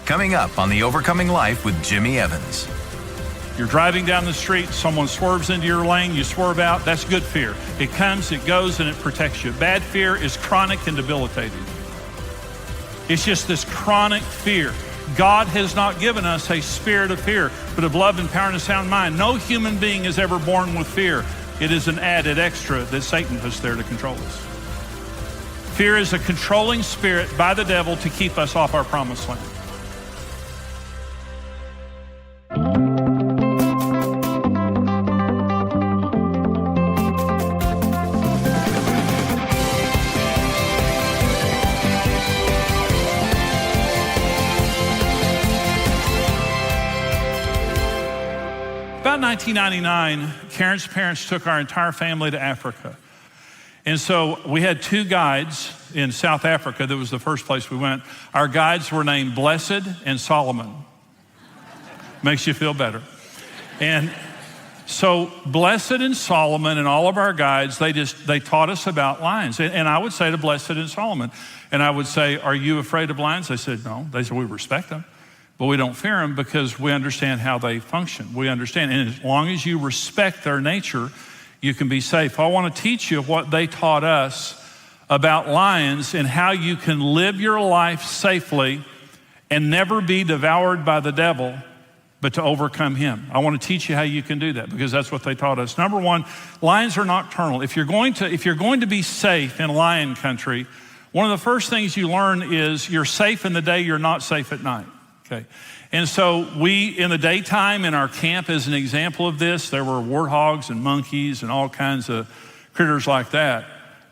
Coming up on The Overcoming Life with Jimmy Evans. You're driving down the street, someone swerves into your lane, you swerve out, that's good fear. It comes, it goes, and it protects you. Bad fear is chronic and debilitating. It's just this chronic fear. God has not given us a spirit of fear, but of love and power and a sound mind. No human being is ever born with fear. It is an added extra that Satan puts there to control us. Fear is a controlling spirit by the devil to keep us off our promised land. About 1999, Karen's parents took our entire family to Africa. And so we had two guides in South Africa. That was the first place we went. Our guides were named Blessed and Solomon. Makes you feel better. And so Blessed and Solomon and all of our guides, they taught us about lions. And I would say to Blessed and Solomon, and I would say, "Are you afraid of lions?" They said, "No." They said, "We respect them, but we don't fear them because we understand how they function. We understand, and as long as you respect their nature, you can be safe." I want to teach you what they taught us about lions and how you can live your life safely and never be devoured by the devil, but to overcome him. I want to teach you how you can do that because that's what they taught us. Number one, lions are nocturnal. If you're going to be safe in lion country, one of the first things you learn is you're safe in the day, you're not safe at night. Okay. And so we, in the daytime in our camp, as an example of this, there were warthogs and monkeys and all kinds of critters like that.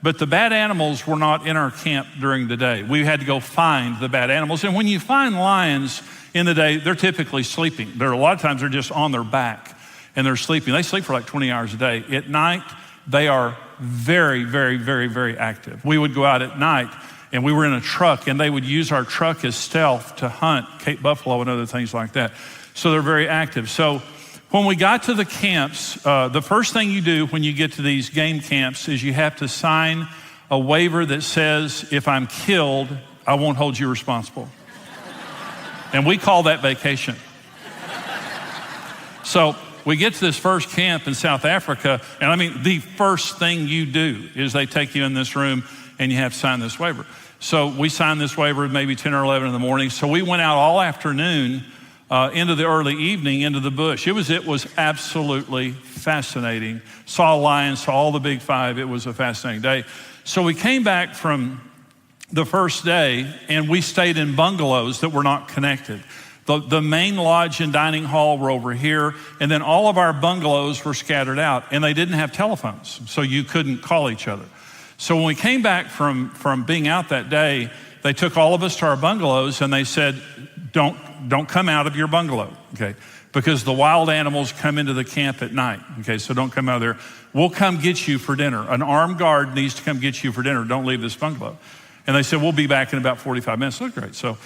But the bad animals were not in our camp during the day. We had to go find the bad animals. And when you find lions in the day, they're typically sleeping. A lot of times they're just on their back and they're sleeping. They sleep for like 20 hours a day. At night, they are very, very, very, very active. We would go out at night and we were in a truck, and they would use our truck as stealth to hunt Cape buffalo and other things like that. So they're very active. So when we got to the camps, the first thing you do when you get to these game camps is you have to sign a waiver that says, if I'm killed, I won't hold you responsible. And we call that vacation. So we get to this first camp in South Africa, and I mean, the first thing you do is they take you in this room and you have to sign this waiver. So we signed this waiver maybe 10 or 11 in the morning. So we went out all afternoon into the early evening into the bush. It was absolutely fascinating. Saw lions, saw all the big five. It was a fascinating day. So we came back from the first day and we stayed in bungalows that were not connected. The main lodge and dining hall were over here, and then all of our bungalows were scattered out, and they didn't have telephones, so you couldn't call each other. So when we came back from being out that day, they took all of us to our bungalows and they said, don't come out of your bungalow, okay? Because the wild animals come into the camp at night, okay? So don't come out of there. We'll come get you for dinner. An armed guard needs to come get you for dinner. Don't leave this bungalow. And they said, we'll be back in about 45 minutes. Look great. So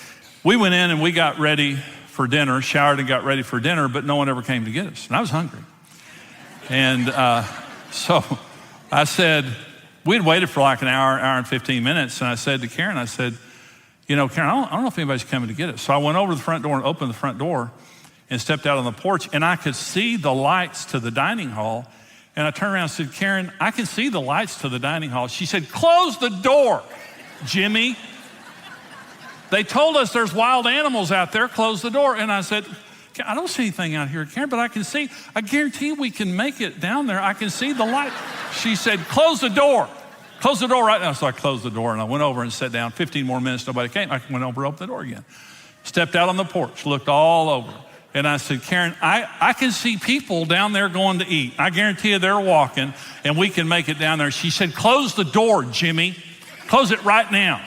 we went in and we got ready for dinner, showered and got ready for dinner, but no one ever came to get us. And I was hungry. And so I said, we'd waited for like an hour and 15 minutes. And I said to Karen, I said, Karen, I don't know if anybody's coming to get us. So I went over to the front door and opened the front door and stepped out on the porch, and I could see the lights to the dining hall. And I turned around and said, Karen, I can see the lights to the dining hall. She said, close the door, Jimmy. They told us there's wild animals out there, close the door. And I said, I don't see anything out here, Karen, but I guarantee we can make it down there. I can see the light. She said, close the door. Close the door right now. So I closed the door and I went over and sat down. 15 more minutes, nobody came. I went over, opened the door again. Stepped out on the porch, looked all over. And I said, Karen, I can see people down there going to eat. I guarantee you they're walking and we can make it down there. She said, close the door, Jimmy. Close it right now.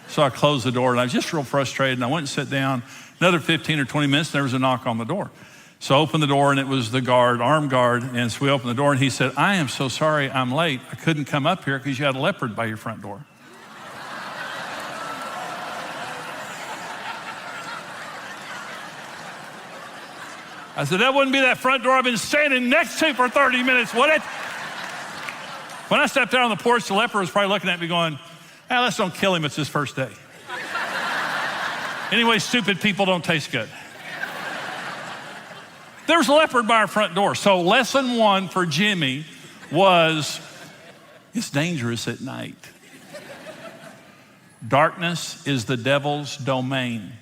So I closed the door and I was just real frustrated. And I went and sat down. Another 15 or 20 minutes, there was a knock on the door. So I opened the door and it was the guard, armed guard. And so we opened the door and he said, I am so sorry I'm late. I couldn't come up here because you had a leopard by your front door. I said, that wouldn't be that front door I've been standing next to for 30 minutes, would it? When I stepped out on the porch, the leopard was probably looking at me going, let's don't kill him, it's his first day. Anyway, stupid people don't taste good. There's a leopard by our front door. So lesson 1 for Jimmy was, it's dangerous at night. Darkness is the devil's domain.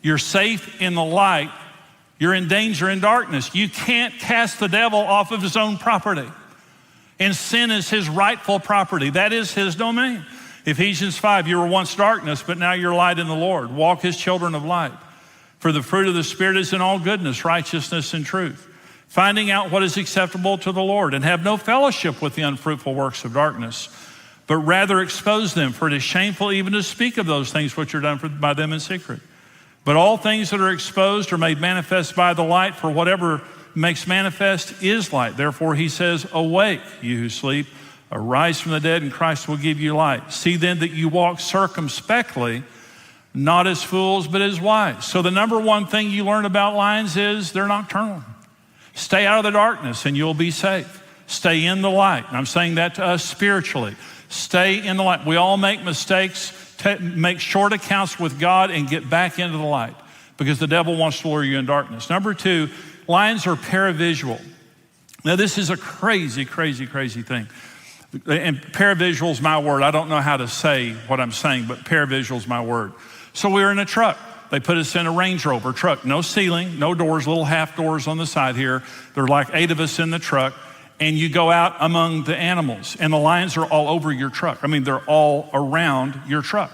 You're safe in the light. You're in danger in darkness. You can't cast the devil off of his own property. And sin is his rightful property. That is his domain. Ephesians 5, you were once darkness, but now you're light in the Lord. Walk as children of light. For the fruit of the Spirit is in all goodness, righteousness, and truth. Finding out what is acceptable to the Lord, and have no fellowship with the unfruitful works of darkness, but rather expose them, for it is shameful even to speak of those things which are done by them in secret. But all things that are exposed are made manifest by the light, for whatever makes manifest is light. Therefore he says, awake, you who sleep, arise from the dead, and Christ will give you light. See then that you walk circumspectly, not as fools, but as wise. So the number one thing you learn about lions is they're nocturnal. Stay out of the darkness and you'll be safe. Stay in the light. And I'm saying that to us spiritually. Stay in the light. We all make mistakes, make short accounts with God, and get back into the light, because the devil wants to lure you in darkness. Number 2, lions are paravisual. Now this is a crazy, crazy, crazy thing. And paravisual is my word. I don't know how to say what I'm saying, but paravisual is my word. So we were in a truck. They put us in a Range Rover truck. No ceiling, no doors, little half doors on the side here. There are like 8 of us in the truck. And you go out among the animals, and the lions are all over your truck. I mean, they're all around your truck.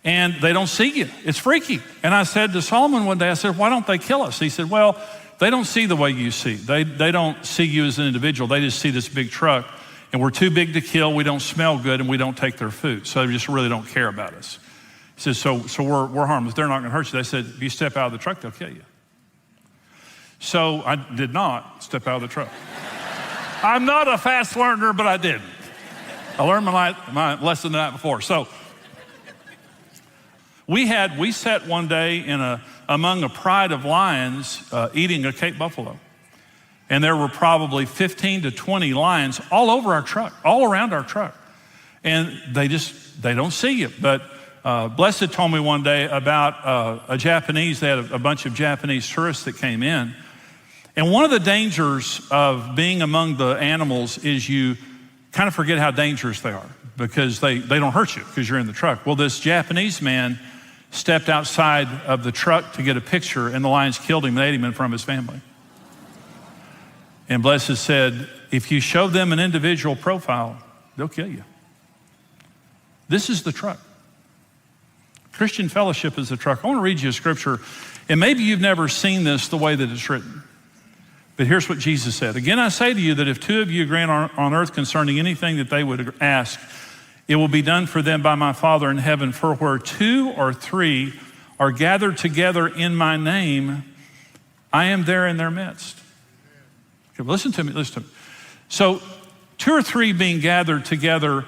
And they don't see you. It's freaky. And I said to Solomon one day, I said, why don't they kill us? He said, well, they don't see the way you see. They don't see you as an individual. They just see this big truck. And we're too big to kill, we don't smell good, and we don't take their food. So they just really don't care about us. He says, so we're harmless. They're not gonna hurt you. They said, if you step out of the truck, they'll kill you. So I did not step out of the truck. I'm not a fast learner, but I didn't. I learned my lesson the night before. So we sat one day among a pride of lions eating a Cape buffalo. And there were probably 15 to 20 lions all over our truck, all around our truck. And they don't see you. But Blessed told me one day about they had a bunch of Japanese tourists that came in. And one of the dangers of being among the animals is you kind of forget how dangerous they are, because they don't hurt you because you're in the truck. Well, this Japanese man stepped outside of the truck to get a picture, and the lions killed him and ate him in front of his family. And Blessed said, if you show them an individual profile, they'll kill you. This is the truck. Christian fellowship is the truck. I want to read you a scripture, and maybe you've never seen this the way that it's written. But here's what Jesus said. Again, I say to you that if 2 of you agree on earth concerning anything that they would ask, it will be done for them by my Father in heaven. For where 2 or 3 are gathered together in my name, I am there in their midst. Okay, listen to me. So 2 or 3 being gathered together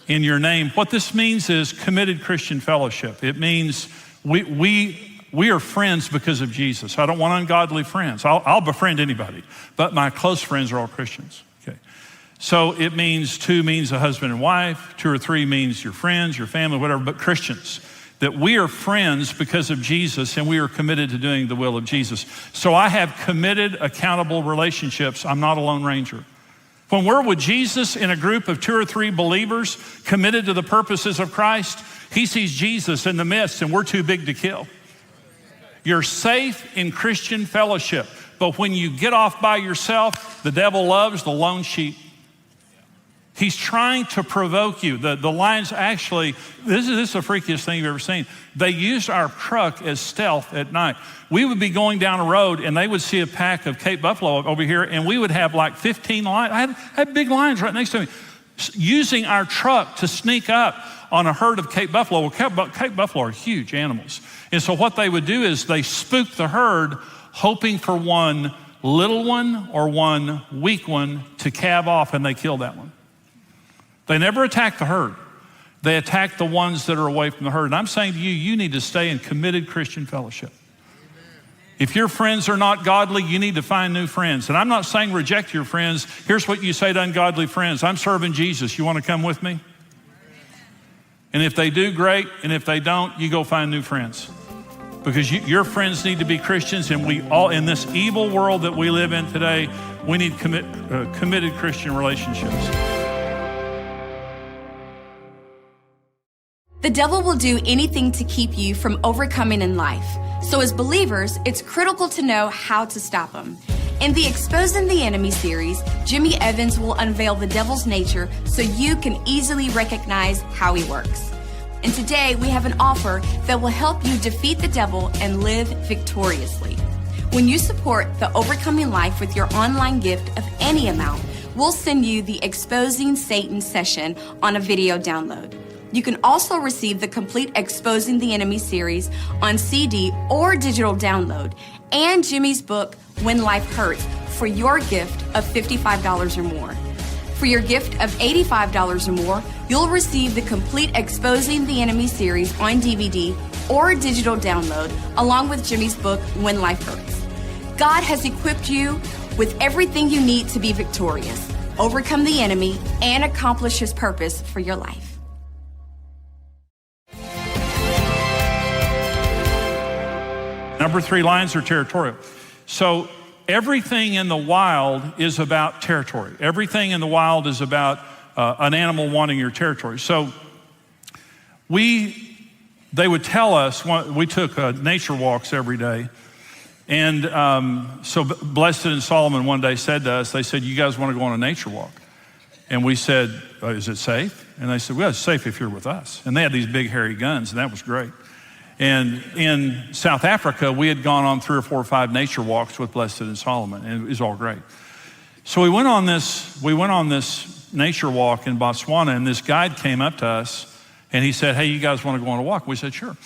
in your name, what this means is committed Christian fellowship. It means we are friends because of Jesus. I don't want ungodly friends. I'll befriend anybody, but my close friends are all Christians. Okay. So it means 2 means a husband and wife, 2 or 3 means your friends, your family, whatever, but Christians. That we are friends because of Jesus, and we are committed to doing the will of Jesus. So I have committed, accountable relationships. I'm not a lone ranger. When we're with Jesus in a group of 2 or 3 believers committed to the purposes of Christ, he sees Jesus in the midst, and we're too big to kill. You're safe in Christian fellowship. But when you get off by yourself, the devil loves the lone sheep. He's trying to provoke you. The lions actually, this is the freakiest thing you've ever seen. They used our truck as stealth at night. We would be going down a road and they would see a pack of Cape buffalo over here, and we would have like 15 lions. I had big lions right next to me, using our truck to sneak up on a herd of Cape buffalo. Well, Cape buffalo are huge animals. And so what they would do is they spook the herd, hoping for one little one or one weak one to calve off, and they kill that one. They never attack the herd. They attack the ones that are away from the herd. And I'm saying to you, you need to stay in committed Christian fellowship. If your friends are not godly, you need to find new friends. And I'm not saying reject your friends. Here's what you say to ungodly friends. I'm serving Jesus. You want to come with me? And if they do, great. And if they don't, you go find new friends. Because your friends need to be Christians, and we all, in this evil world that we live in today, we need committed Christian relationships. The devil will do anything to keep you from overcoming in life. So as believers, it's critical to know how to stop him. In the Exposing the Enemy series, Jimmy Evans will unveil the devil's nature so you can easily recognize how he works. And today we have an offer that will help you defeat the devil and live victoriously. When you support the Overcoming Life with your online gift of any amount, we'll send you the Exposing Satan session on a video download. You can also receive the complete Exposing the Enemy series on CD or digital download, and Jimmy's book, When Life Hurts, for your gift of $55 or more. For your gift of $85 or more, you'll receive the complete Exposing the Enemy series on DVD or digital download, along with Jimmy's book, When Life Hurts. God has equipped you with everything you need to be victorious, overcome the enemy, and accomplish his purpose for your life. Number 3, lions are territorial. So everything in the wild is about territory. Everything in the wild is about an animal wanting your territory. So they would tell us, we took nature walks every day. And so Blessed and Solomon one day said to us, they said, you guys want to go on a nature walk? And we said, is it safe? And they said, well, it's safe if you're with us. And they had these big hairy guns, and that was great. And in South Africa, we had gone on 3 or 4 or 5 nature walks with Blessed and Solomon, and it was all great. So we went on this nature walk in Botswana, and this guide came up to us, and he said, hey, you guys want to go on a walk? We said, sure.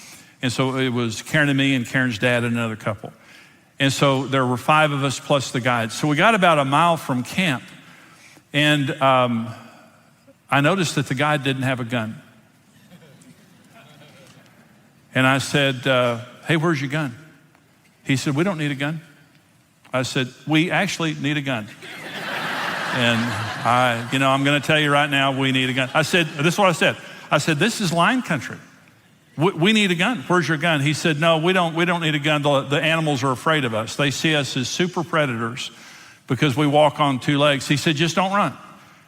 And so it was Karen and me and Karen's dad and another couple. And so there were 5 of us plus the guide. So we got about a mile from camp, and I noticed that the guide didn't have a gun. And I said, hey, where's your gun? He said, we don't need a gun. I said, we actually need a gun. And I'm going to tell you right now, we need a gun. I said, this is what I said. I said, this is lion country. We need a gun. Where's your gun? He said, no, we don't need a gun. The animals are afraid of us. They see us as super predators because we walk on 2 legs. He said, just don't run.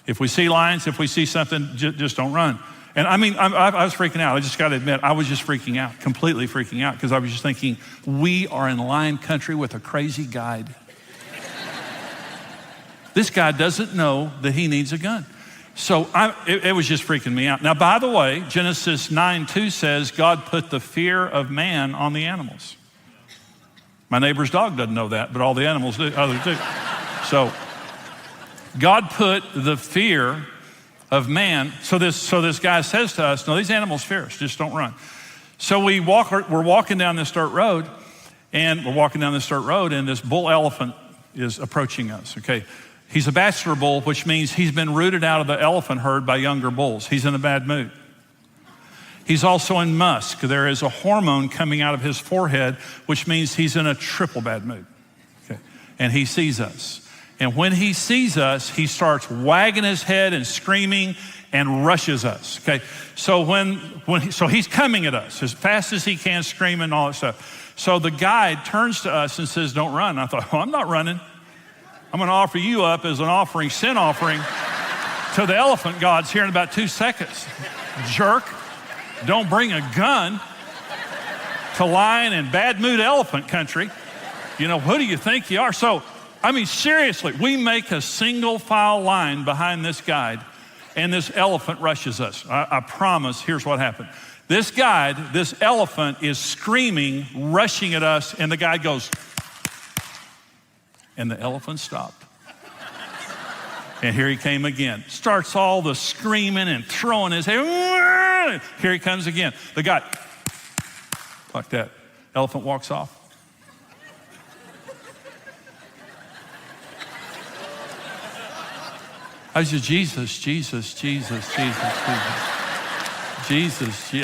If we see lions, if we see something, just don't run. And I mean, I was freaking out. I just got to admit, I was just freaking out, completely freaking out, because I was just thinking, we are in lion country with a crazy guide. This guy doesn't know that he needs a gun. So it was just freaking me out. Now, by the way, Genesis 9:2 says, God put the fear of man on the animals. My neighbor's dog doesn't know that, but all the animals do, others do. So God put the fear of man. So this guy says to us, no, these animals fear us, just don't run. So we're walking down this dirt road, and this bull elephant is approaching us, okay? He's a bachelor bull, which means he's been rooted out of the elephant herd by younger bulls. He's in a bad mood. He's also in musk. There is a hormone coming out of his forehead, which means he's in a triple bad mood, okay? And he sees us. And when he sees us, he starts wagging his head and screaming and rushes us, okay? So so he's coming at us as fast as he can, screaming and all that stuff. So the guide turns to us and says, don't run. I thought, well, I'm not running. I'm going to offer you up as an offering, sin offering to the elephant gods here in about 2 seconds. Jerk, don't bring a gun to lion and bad mood elephant country. Who do you think you are? So, I mean, seriously, we make a single file line behind this guide, and this elephant rushes us. I promise, here's what happened. This elephant is screaming, rushing at us, and the guide goes, and the elephant stopped. And here he came again. Starts all the screaming and throwing his head. Here he comes again. The guy, like that. Elephant walks off. I said, Jesus,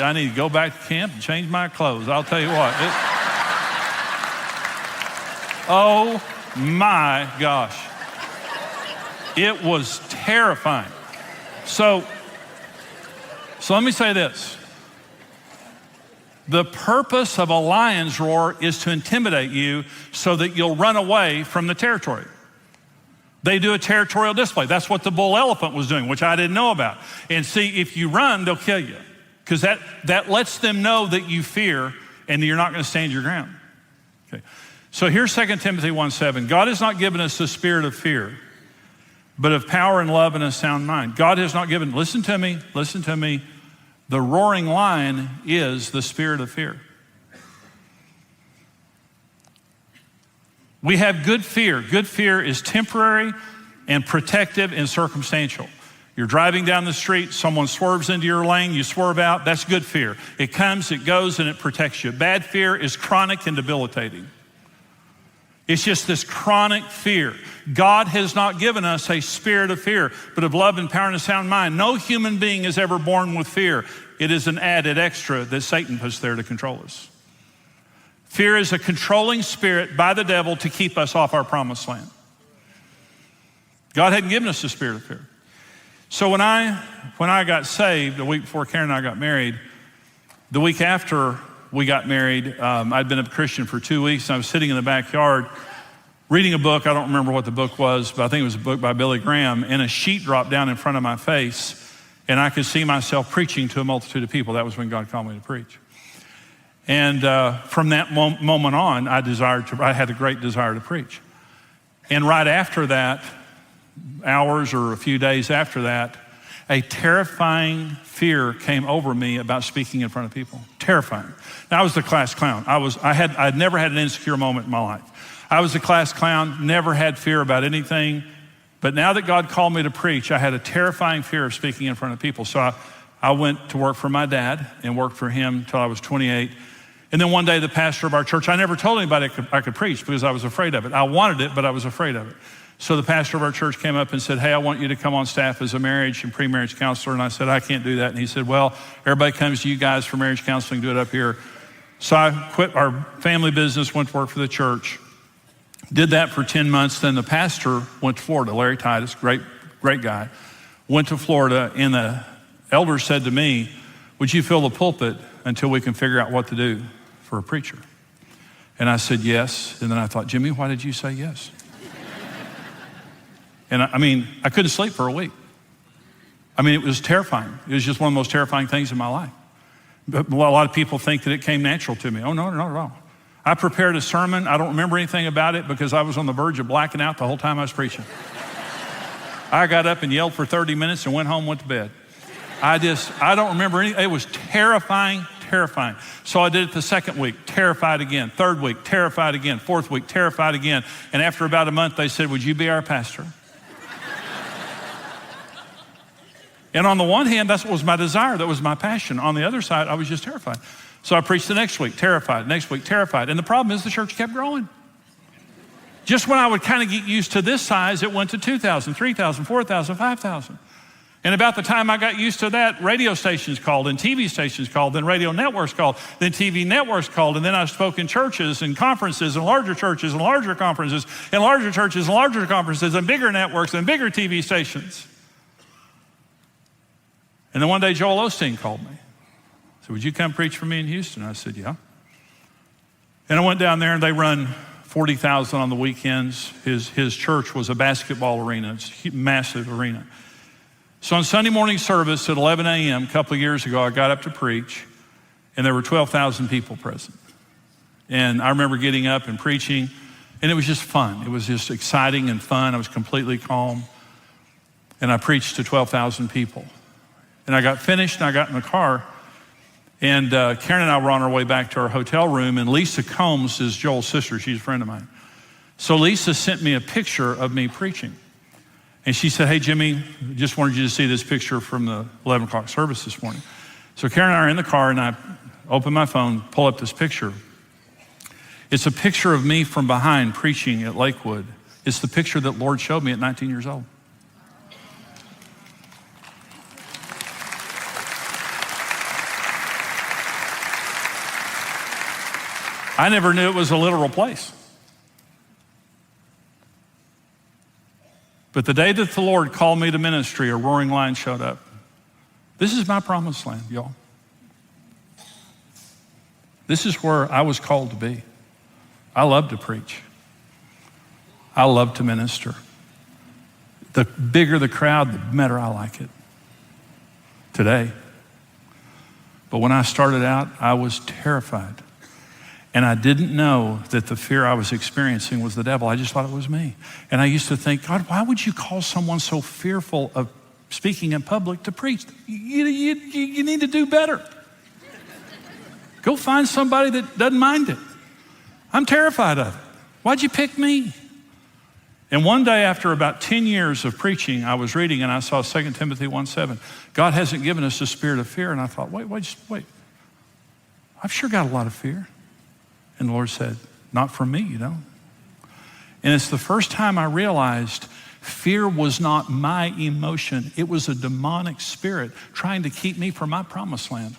I need to go back to camp and change my clothes. I'll tell you what. Oh my gosh. It was terrifying. So let me say this. The purpose of a lion's roar is to intimidate you so that you'll run away from the territory. They do a territorial display. That's what the bull elephant was doing, which I didn't know about. And see, if you run, they'll kill you, because that lets them know that you fear and you're not going to stand your ground. Okay. So here's 2 Timothy 1:7. God has not given us the spirit of fear, but of power and love and a sound mind. God has not given, listen to me, the roaring lion is the spirit of fear. We have good fear. Good fear is temporary and protective and circumstantial. You're driving down the street, someone swerves into your lane, you swerve out, that's good fear. It comes, it goes, and it protects you. Bad fear is chronic and debilitating. It's just this chronic fear. God has not given us a spirit of fear, but of love and power and a sound mind. No human being is ever born with fear. It is an added extra that Satan puts there to control us. Fear is a controlling spirit by the devil to keep us off our promised land. God hadn't given us the spirit of fear. So when I got saved, the week before Karen and I got married, the week after we got married, I'd been a Christian for 2 weeks, and I was sitting in the backyard reading a book. I don't remember what the book was, but I think it was a book by Billy Graham, and a sheet dropped down in front of my face, and I could see myself preaching to a multitude of people. That was when God called me to preach. And from that moment on, I had a great desire to preach. And right after that, hours or a few days after that, a terrifying fear came over me about speaking in front of people. Terrifying. Now, I was the class clown. I'd never had an insecure moment in my life. I was the class clown, never had fear about anything. But now that God called me to preach, I had a terrifying fear of speaking in front of people. So I went to work for my dad and worked for him till I was 28. And then one day, the pastor of our church, I never told anybody I could preach because I was afraid of it. I wanted it, but I was afraid of it. So the pastor of our church came up and said, hey, I want you to come on staff as a marriage and pre-marriage counselor. And I said, I can't do that. And he said, well, everybody comes to you guys for marriage counseling, do it up here. So I quit our family business, went to work for the church, did that for 10 months. Then the pastor went to Florida, Larry Titus, great guy, went to Florida, and the elders said to me, would you fill the pulpit until we can figure out what to do for a preacher? And I said, yes. And then I thought, Jimmy, why did you say yes? And I couldn't sleep for a week. It was terrifying. It was just one of the most terrifying things in my life. But a lot of people think that it came natural to me. Oh, no, not at all. I prepared a sermon. I don't remember anything about it because I was on the verge of blacking out the whole time I was preaching. I got up and yelled for 30 minutes and went home, went to bed. I don't remember anything. It was terrifying. So I did it the second week, terrified again. Third week, terrified again. Fourth week, terrified again. And after about a month, they said, would you be our pastor? And on the one hand, that's what was my desire. That was my passion. On the other side, I was just terrified. So I preached the next week, terrified. Next week, terrified. And the problem is the church kept growing. Just when I would kind of get used to this size, it went to 2,000, 3,000, 4,000, 5,000. And about the time I got used to that, radio stations called and TV stations called, then radio networks called, then TV networks called, and then I spoke in churches and conferences and larger churches and larger conferences and larger churches and larger conferences and bigger networks and bigger TV stations. And then one day Joel Osteen called me. He said, would you come preach for me in Houston? I said, yeah. And I went down there and they run 40,000 on the weekends. His church was a basketball arena. It's a massive arena. So on Sunday morning service at 11 a.m. a couple of years ago, I got up to preach and there were 12,000 people present. And I remember getting up and preaching and it was just fun. It was just exciting and fun. I was completely calm. And I preached to 12,000 people. And I got finished and I got in the car and Karen and I were on our way back to our hotel room, and Lisa Combs is Joel's sister. She's a friend of mine. So Lisa sent me a picture of me preaching. And she said, hey, Jimmy, just wanted you to see this picture from the 11 o'clock service this morning. So Karen and I are in the car and I open my phone, pull up this picture. It's a picture of me from behind preaching at Lakewood. It's the picture that Lord showed me at 19 years old. I never knew it was a literal place. But the day that the Lord called me to ministry, a roaring lion showed up. This is my promised land, y'all. This is where I was called to be. I love to preach. I love to minister. The bigger the crowd, the better I like it today. But when I started out, I was terrified. And I didn't know that the fear I was experiencing was the devil. I just thought it was me. And I used to think, God, why would you call someone so fearful of speaking in public to preach? You need to do better. Go find somebody that doesn't mind it. I'm terrified of it. Why'd you pick me? And one day after about 10 years of preaching, I was reading and I saw 2 Timothy 1:7. God hasn't given us a spirit of fear. And I thought, wait. I've sure got a lot of fear. And the Lord said, not from me, you know. And it's the first time I realized fear was not my emotion. It was a demonic spirit trying to keep me from my promised land.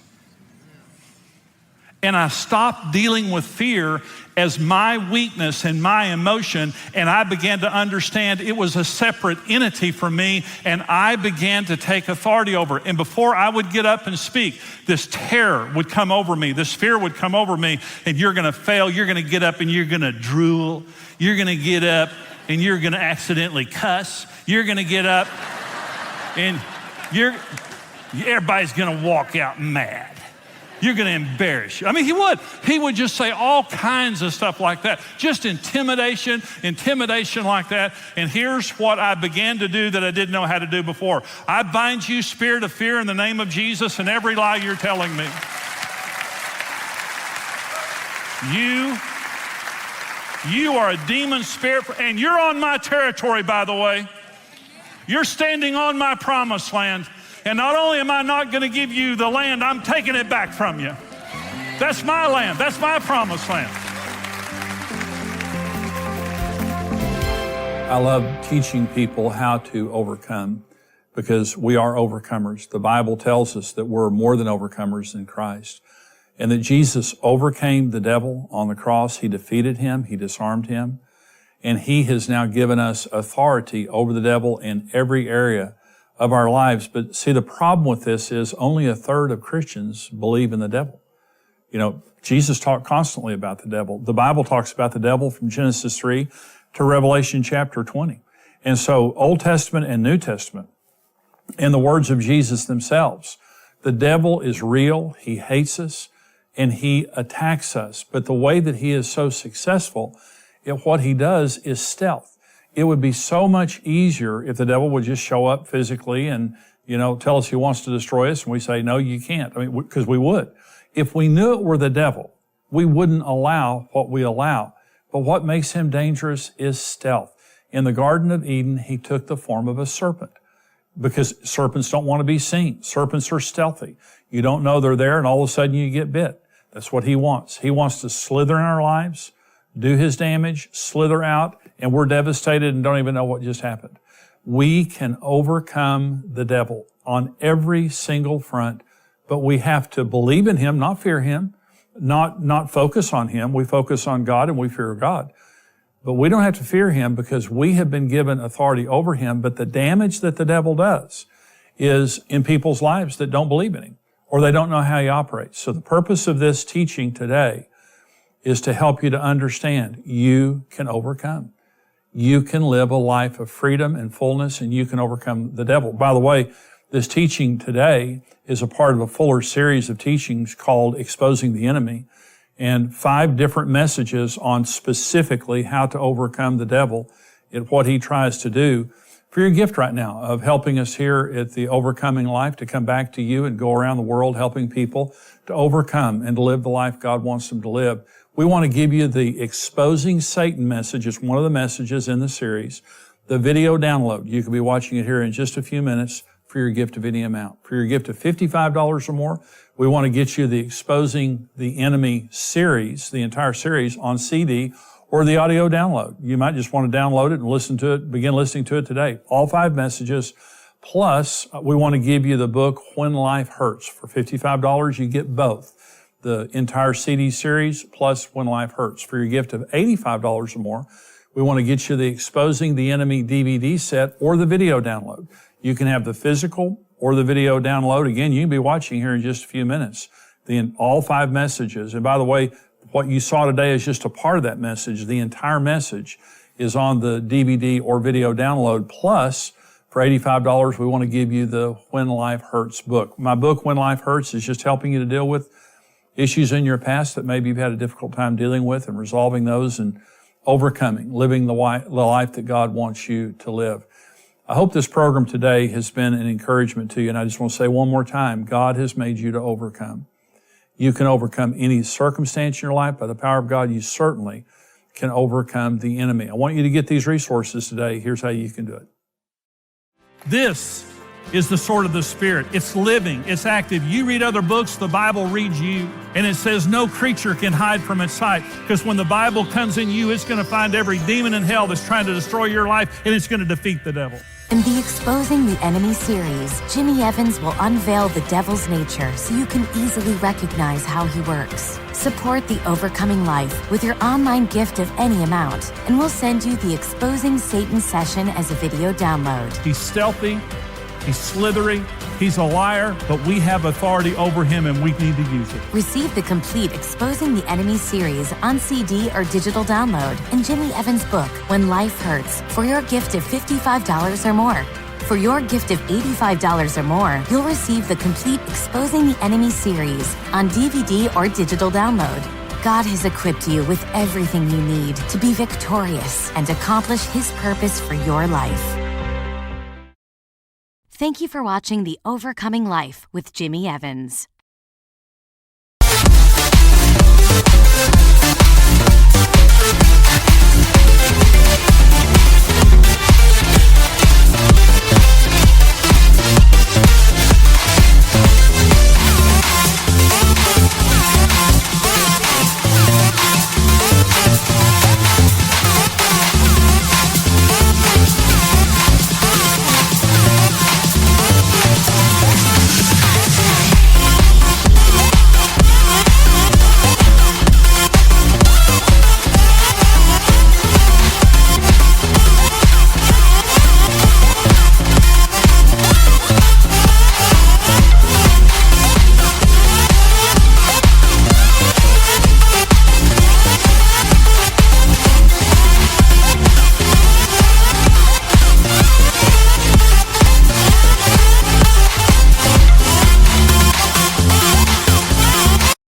And I stopped dealing with fear as my weakness and my emotion, and I began to understand it was a separate entity from me, and I began to take authority over it. And before I would get up and speak, this terror would come over me, this fear would come over me, and you're gonna fail, you're gonna get up and you're gonna drool, you're gonna get up and you're gonna accidentally cuss, you're gonna get up and everybody's gonna walk out mad. You're going to embarrass you. I mean, he would just say all kinds of stuff like that. Just intimidation like that. And here's what I began to do that I didn't know how to do before. I bind you, spirit of fear, in the name of Jesus, and every lie you're telling me. You are a demon spirit, and you're on my territory, by the way. You're standing on my promised land. And not only am I not going to give you the land, I'm taking it back from you. That's my land. That's my promised land. I love teaching people how to overcome because we are overcomers. The Bible tells us that we're more than overcomers in Christ and that Jesus overcame the devil on the cross. He defeated him. He disarmed him. And he has now given us authority over the devil in every area of our lives. But see, the problem with this is only a third of Christians believe in the devil. You know, Jesus talked constantly about the devil. The Bible talks about the devil from Genesis 3 to Revelation chapter 20. And so Old Testament and New Testament, in the words of Jesus themselves, the devil is real. He hates us and he attacks us. But the way that he is so successful at what he does is stealth. It would be so much easier if the devil would just show up physically and, you know, tell us he wants to destroy us. And we say, no, you can't. I mean, because we would. If we knew it were the devil, we wouldn't allow what we allow. But what makes him dangerous is stealth. In the Garden of Eden, he took the form of a serpent because serpents don't want to be seen. Serpents are stealthy. You don't know they're there and all of a sudden you get bit. That's what he wants. He wants to slither in our lives, do his damage, slither out, and we're devastated and don't even know what just happened. We can overcome the devil on every single front, but we have to believe in him, not fear him, not focus on him. We focus on God and we fear God. But we don't have to fear him because we have been given authority over him. But the damage that the devil does is in people's lives that don't believe in him or they don't know how he operates. So the purpose of this teaching today is to help you to understand you can overcome. You can live a life of freedom and fullness, and you can overcome the devil. By the way, this teaching today is a part of a fuller series of teachings called Exposing the Enemy, and 5 different messages on specifically how to overcome the devil and what he tries to do. For your gift right now of helping us here at the Overcoming Life to come back to you and go around the world helping people to overcome and to live the life God wants them to live. We want to give you the Exposing Satan message. It's one of the messages in the series. The video download. You can be watching it here in just a few minutes for your gift of any amount. For your gift of $55 or more, we want to get you the Exposing the Enemy series, the entire series on CD or the audio download. You might just want to download it and listen to it, begin listening to it today. All 5 messages. Plus, we want to give you the book When Life Hurts. For $55, you get both. The entire CD series plus When Life Hurts. For your gift of $85 or more, we want to get you the Exposing the Enemy DVD set or the video download. You can have the physical or the video download. Again, you can be watching here in just a few minutes. All 5 messages. And by the way, what you saw today is just a part of that message. The entire message is on the DVD or video download. Plus, for $85, we want to give you the When Life Hurts book. My book, When Life Hurts, is just helping you to deal with issues in your past that maybe you've had a difficult time dealing with and resolving those and overcoming, living the life that God wants you to live. I hope this program today has been an encouragement to you. And I just want to say one more time, God has made you to overcome. You can overcome any circumstance in your life. By the power of God, you certainly can overcome the enemy. I want you to get these resources today. Here's how you can do it. This is the sword of the Spirit. It's living, it's active. You read other books, the Bible reads you. And it says no creature can hide from its sight. Because when the Bible comes in you, it's going to find every demon in hell that's trying to destroy your life, and it's going to defeat the devil. In the Exposing the Enemy series, Jimmy Evans will unveil the devil's nature so you can easily recognize how he works. Support the Overcoming Life with your online gift of any amount, and we'll send you the Exposing Satan session as a video download. He's stealthy, he's slithery, he's a liar, but we have authority over him and we need to use it. Receive the complete Exposing the Enemy series on CD or digital download in Jimmy Evans' book, When Life Hurts, for your gift of $55 or more. For your gift of $85 or more, you'll receive the complete Exposing the Enemy series on DVD or digital download. God has equipped you with everything you need to be victorious and accomplish His purpose for your life. Thank you for watching The Overcoming Life with Jimmy Evans.